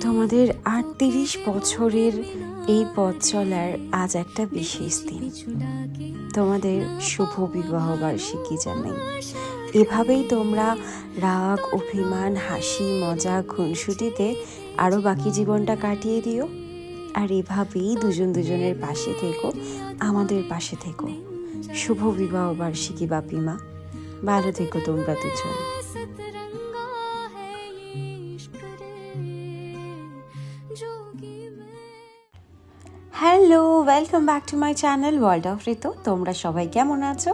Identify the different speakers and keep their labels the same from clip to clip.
Speaker 1: তোমাদের ৩৮ বছরের এই পথ চলার আজ একটা বিশেষ দিন। তোমাদের শুভ বিবাহ বার্ষিকী জানাই। এভাবেই তোমরা রাগ, অভিমান, হাসি, মজা, খুনসুটিতে আরও বাকি জীবনটা কাটিয়ে দিও। আর এভাবেই দুজন দুজনের পাশে থেকো, আমাদের পাশে থেকো। শুভ বিবাহ বার্ষিকী বাপিমা, ভালো থেকো তোমরা দুজন। Hello, welcome back to my channel world of Ritu. তোমরা সবাই কেমন আছো?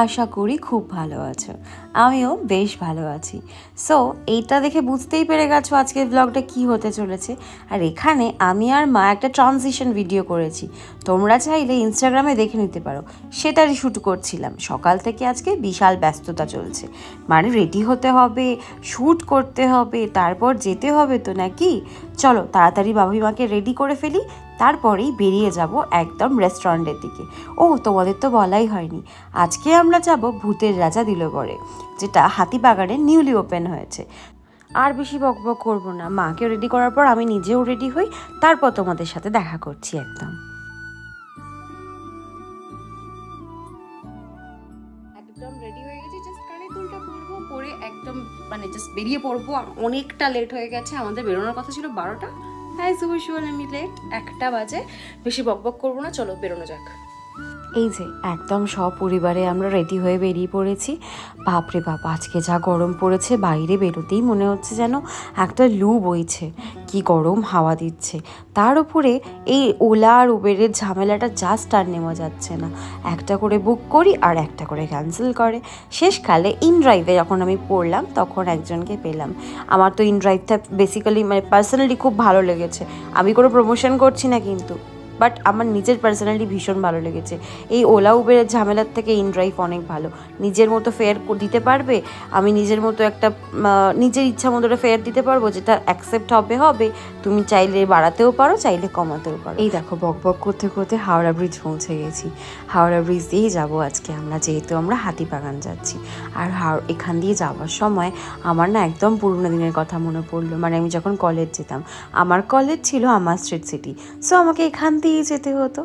Speaker 1: আশা করি খুব ভালো আছো। আমিও বেশ ভালো আছি। সো এইটা দেখে বুঝতেই পেরে গেছো আজকের ব্লগটা কি হতে চলেছে। আর এখানে আমি আর মা একটা ট্রানজিশন ভিডিও করেছি, তোমরা চাইলে ইনস্টাগ্রামে দেখে নিতে পারো। সেটারই শ্যুট করছিলাম। সকাল থেকে আজকে বিশাল ব্যস্ততা চলছে, মানে রেডি হতে হবে, শ্যুট করতে হবে, তারপর যেতে হবে তো নাকি। চলো তাড়াতাড়ি বাবিমাকে রেডি করে ফেলি, তারপরেই বেরিয়ে যাব একদম রেস্টুরেন্টের দিকে। ও তোমাদের তো বলাই হয়নি, আজকে আমরা যাব ভূতের রাজা দিলবরে, যেটা হাতিবাগানে নিউলি ওপেন হয়েছে। আর বেশি বকবক করবো না, মাকে রেডি করার পর আমি নিজেও রেডি হই, তারপর তোমাদের সাথে দেখা করছি। একদম রেডি হয়ে গেছি, জাস্ট কানে দুলটা পরবো, পরে একদম মানে জাস্ট বেরিয়ে পড়বো। অনেকটা লেট হয়ে গেছে, আমাদের বেরোনোর কথা ছিল 12টা। অ্যাজ ইউজুয়াল আমি লেট, 1টা বাজে। বেশি বকবক করবো না, চলো বেরোনো যাক। এই যে একদম সপরিবারে আমরা রেডি হয়ে বেরিয়ে পড়েছি। বাপরে বাপ, আজকে যা গরম পড়েছে, বাইরে বেরোতেই মনে হচ্ছে যেন একটা লু বইছে। কি গরম হাওয়া দিচ্ছে, তার উপরে এই ওলা আর উবেরের ঝামেলাটা জাস্ট আর নেওয়া যাচ্ছে না। একটা করে বুক করি আর একটা করে ক্যান্সেল করে। শেষকালে ইন ড্রাইভে যখন আমি পড়লাম তখন একজনকে পেলাম। আমার তো ইন ড্রাইভটা বেসিক্যালি মানে পার্সোনালি খুব ভালো লেগেছে। আমি কোনো প্রমোশন করছি না কিন্তু, বাট আমার নিজের পার্সোনালি ভীষণ ভালো লেগেছে। এই ওলা উবেরের ঝামেলার থেকে ইন ড্রাইভ অনেক ভালো। নিজের মতো ফেয়ার দিতে পারবে, আমি নিজের মতো একটা নিজের ইচ্ছা মতো ফেয়ার দিতে পারবো, যেটা অ্যাকসেপ্ট হবে। তুমি চাইলে বাড়াতেও পারো, চাইলে কমাতেও পারো। এই দেখো বক বক করতে করতে হাওড়া ব্রিজ পৌঁছে গেছি। হাওড়া ব্রিজ দিয়েই যাবো আজকে আমরা, যেহেতু আমরা হাতিবাগান যাচ্ছি। আর এখান দিয়ে যাওয়ার সময় আমার না একদম পুরোনো দিনের কথা মনে পড়লো। মানে আমি যখন কলেজ যেতাম, আমার কলেজ ছিল আমার স্ট্রিট সিটি, সো আমাকে এখান দিয়েই যেতে হতো।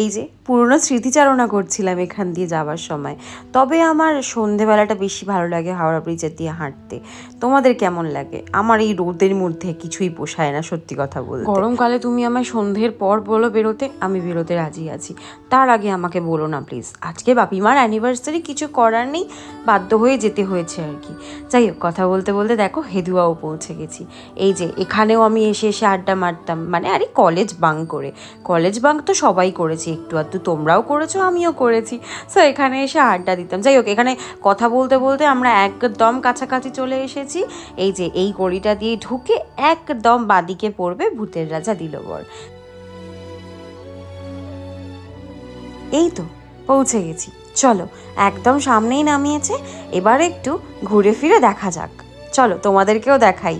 Speaker 1: এই যে পুরোনো স্মৃতিচারণা করছিলাম এখান দিয়ে যাওয়ার সময়। তবে আমার সন্ধেবেলাটা বেশি ভালো লাগে হাওড়া ব্রিজের দিয়ে হাঁটতে। তোমাদের কেমন লাগে? আমার এই রোদের মধ্যে কিছুই পোষায় না, সত্যি কথা বলতে। গরমকালে তুমি আমায় সন্ধ্যের পর বলো বেরোতে, আমি বেরোতে রাজি আছি। তার আগে আমাকে বলো না প্লিজ। আজকে বাপিমার অ্যানিভার্সারি, কিছু করার নেই, বাধ্য হয়ে যেতে হয়েছে আর কি। যাই হোক, কথা বলতে বলতে দেখো হেদুয়াও পৌঁছে গেছি। এই যে এখানেও আমি এসে আড্ডা মারতাম, মানে আরে কলেজ বাঙ্ক করে। কলেজ বাঙ্ক তো সবাই করেছি, একটু আধটু তোমরাও করেছো, আমিও করেছি। সো এখানে এসে আড্ডা দিতাম। যাই হোক, এখানে কথা বলতে বলতে আমরা একদম কাছাকাছি চলে এসেছি। এই যে এই গলিটা দিয়ে ঢুকে একদম বাদিকে পড়বে ভূতের রাজা দিলবর। এই তো পৌঁছে গেছি। চলো একদম সামনেই নামিয়েছে, এবার একটু ঘুরে ফিরে দেখা যাক। চলো তোমাদেরকেও দেখাই।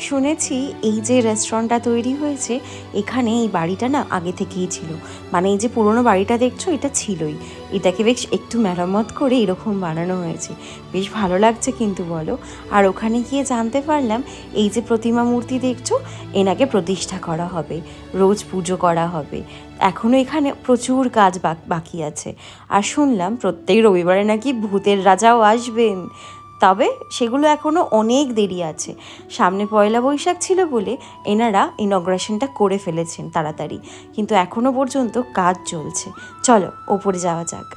Speaker 1: শুনেছি এই যে রেস্টুরেন্টটা তৈরি হয়েছে এখানে, এই বাড়িটা না আগে থেকেই ছিল। মানে এই যে পুরোনো বাড়িটা দেখছো, এটা ছিলই। এটাকে বেশ একটু মেরামত করে এরকম বানানো হয়েছে। বেশ ভালো লাগছে কিন্তু বলো। আর ওখানে গিয়ে জানতে পারলাম এই যে প্রতিমা মূর্তি দেখছো, এনাকে প্রতিষ্ঠা করা হবে, রোজ পুজো করা হবে। এখনও এখানে প্রচুর কাজ বাকি আছে। আর শুনলাম প্রত্যেক রবিবারে নাকি ভূতের রাজাও আসবেন। তবে সেগুলো এখনও অনেক দেরি আছে। সামনে পয়লা বৈশাখ ছিল বলে এনারা ইনগ্রেশনটা করে ফেলেছেন তাড়াতাড়ি, কিন্তু এখনও পর্যন্ত কাজ চলছে। চলো ওপরে যাওয়া যাক।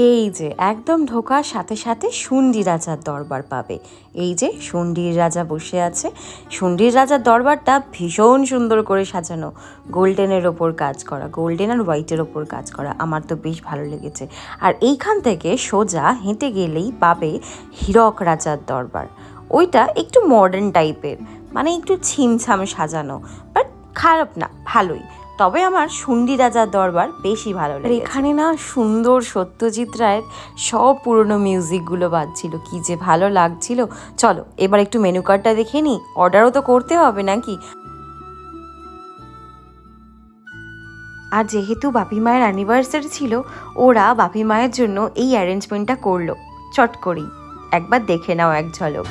Speaker 1: এই যে একদম ঢোকার সাথে সাথে শুন্ডি রাজার দরবার পাবে। এই যে শুন্ডির রাজা বসে আছে। শুন্ডির রাজার দরবারটা ভীষণ সুন্দর করে সাজানো, গোল্ডেনের ওপর কাজ করা, গোল্ডেন আর হোয়াইটের ওপর কাজ করা। আমার তো বেশ ভালো লেগেছে। আর এইখান থেকে সোজা হেঁটে গেলেই পাবে হীরক রাজার দরবার। ওইটা একটু মডার্ন টাইপের, মানে একটু ছিমছাম সাজানো, বাট খারাপ না, ভালোই।
Speaker 2: তবে আমার শুন্ডি রাজার দরবার বেশি ভালো লাগে। এখানে না সুন্দর সত্যজিৎ রায়ের সব পুরনো মিউজিকগুলো বাজছিল, কি যে ভালো লাগছিল। চলো এবার একটু মেনু কার্ডটা দেখে নিই, অর্ডারও তো করতে হবে নাকি। আর যেহেতু বাপি মায়ের অ্যানিভার্সারি ছিল, ওরা বাপি মায়ের জন্য এই অ্যারেঞ্জমেন্টটা করলো। চট করেই একবার দেখে নাও এক ঝলক।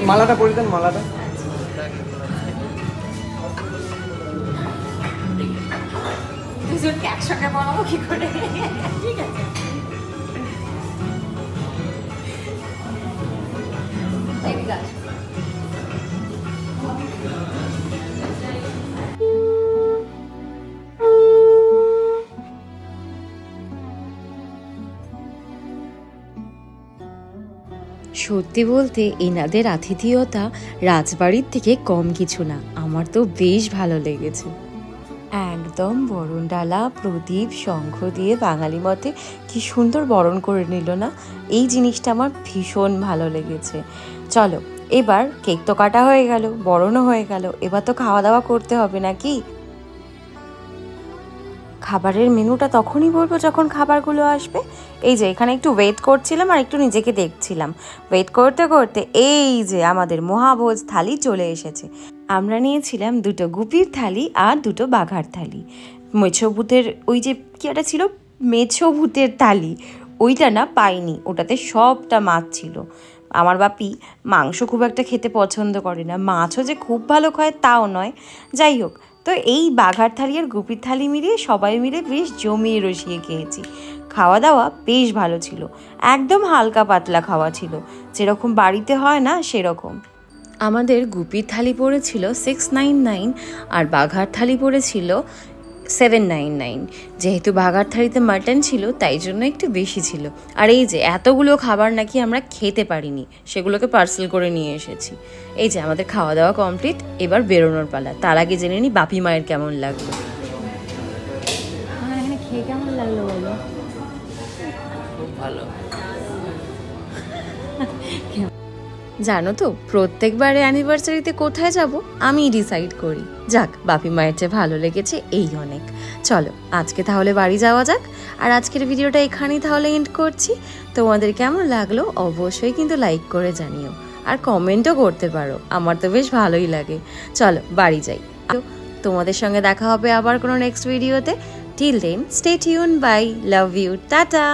Speaker 3: মালাটা পরে দেন, মালাটা।
Speaker 1: দুজনকে একসঙ্গে বানাবো কি করে? ঠিক আছে,
Speaker 2: সত্যি বলতে এনাদের আতিথেয়তা রাজবাড়ির থেকে কম কিছু না। আমার তো বেশ ভালো লেগেছে। একদম বরণডালা প্রদীপ শঙ্খ দিয়ে বাঙালি মতে কি সুন্দর বরণ করে নিল না, এই জিনিসটা আমার ভীষণ ভালো লেগেছে। চলো এবার কেক তো কাটা হয়ে গেল, বরণও হয়ে গেল, এবার তো খাওয়া দাওয়া করতে হবে নাকি। খাবারের মেনুটা তখনই বলবো যখন খাবারগুলো আসবে। এই যে এখানে একটু ওয়েট করছিলাম আর একটু নিজেকে দেখছিলাম। ওয়েট করতে করতে এই যে আমাদের মহাভোজ থালি চলে এসেছে। আমরা নিয়েছিলাম 2টো গুপির থালি আর 2টো বাঘার থালি। মেছোভূতের ওই যে কি একটা ছিল, মেছোভূতের থালি, ওইটা না পাইনি, ওটাতে সবটা মাছ ছিল। আমার বাপি মাংস খুব একটা খেতে পছন্দ করে না, মাছও যে খুব ভালো খায় তাও নয়। যাই হোক, তো এই বাঘার থালি আর গুপির থালি মিলিয়ে সবাই মিলে বেশ জমিয়ে রসিয়ে খেয়েছি। খাওয়া দাওয়া বেশ ভালো ছিল, একদম হালকা পাতলা খাওয়া ছিল, যেরকম বাড়িতে হয় না সেরকম। আমাদের গুপির থালি পড়েছিল 699 আর বাঘার থালি পড়েছিল 799। যেহেতু বাঘার থালিতে মাটন ছিল তাই জন্য একটু বেশি ছিল। আর এই যে এতগুলো খাবার নাকি আমরা খেতে পারিনি, সেগুলোকে পার্সেল করে নিয়ে এসেছি। এই যে আমাদের খাওয়া দাওয়া কমপ্লিট, এবার বেরোনোর পালা। তার আগে জেনে নিই বাপি মায়ের কেমন লাগলো।
Speaker 1: এখানে খেয়ে কেমন লাগলো বলো?
Speaker 3: খুব ভালো।
Speaker 2: জানো তো প্রত্যেকবারে অ্যানিভার্সারিতে কোথায় যাব আমি ডিসাইড করি। যাক, বাপি মায়ের চেয়ে ভালো লেগেছে এই অনেক। চলো আজকে তাহলে বাড়ি যাওয়া যাক। আর আজকের ভিডিওটা এখানেই তাহলে এন্ড করছি। তোমাদের কেমন লাগলো অবশ্যই কিন্তু লাইক করে জানিও, আর কমেন্টও করতে পারো, আমার তো বেশ ভালোই লাগে। চলো বাড়ি যাই। তোমাদের সঙ্গে দেখা হবে আবার কোনো নেক্সট ভিডিওতে। Till then stay tuned, bye, love you, tata.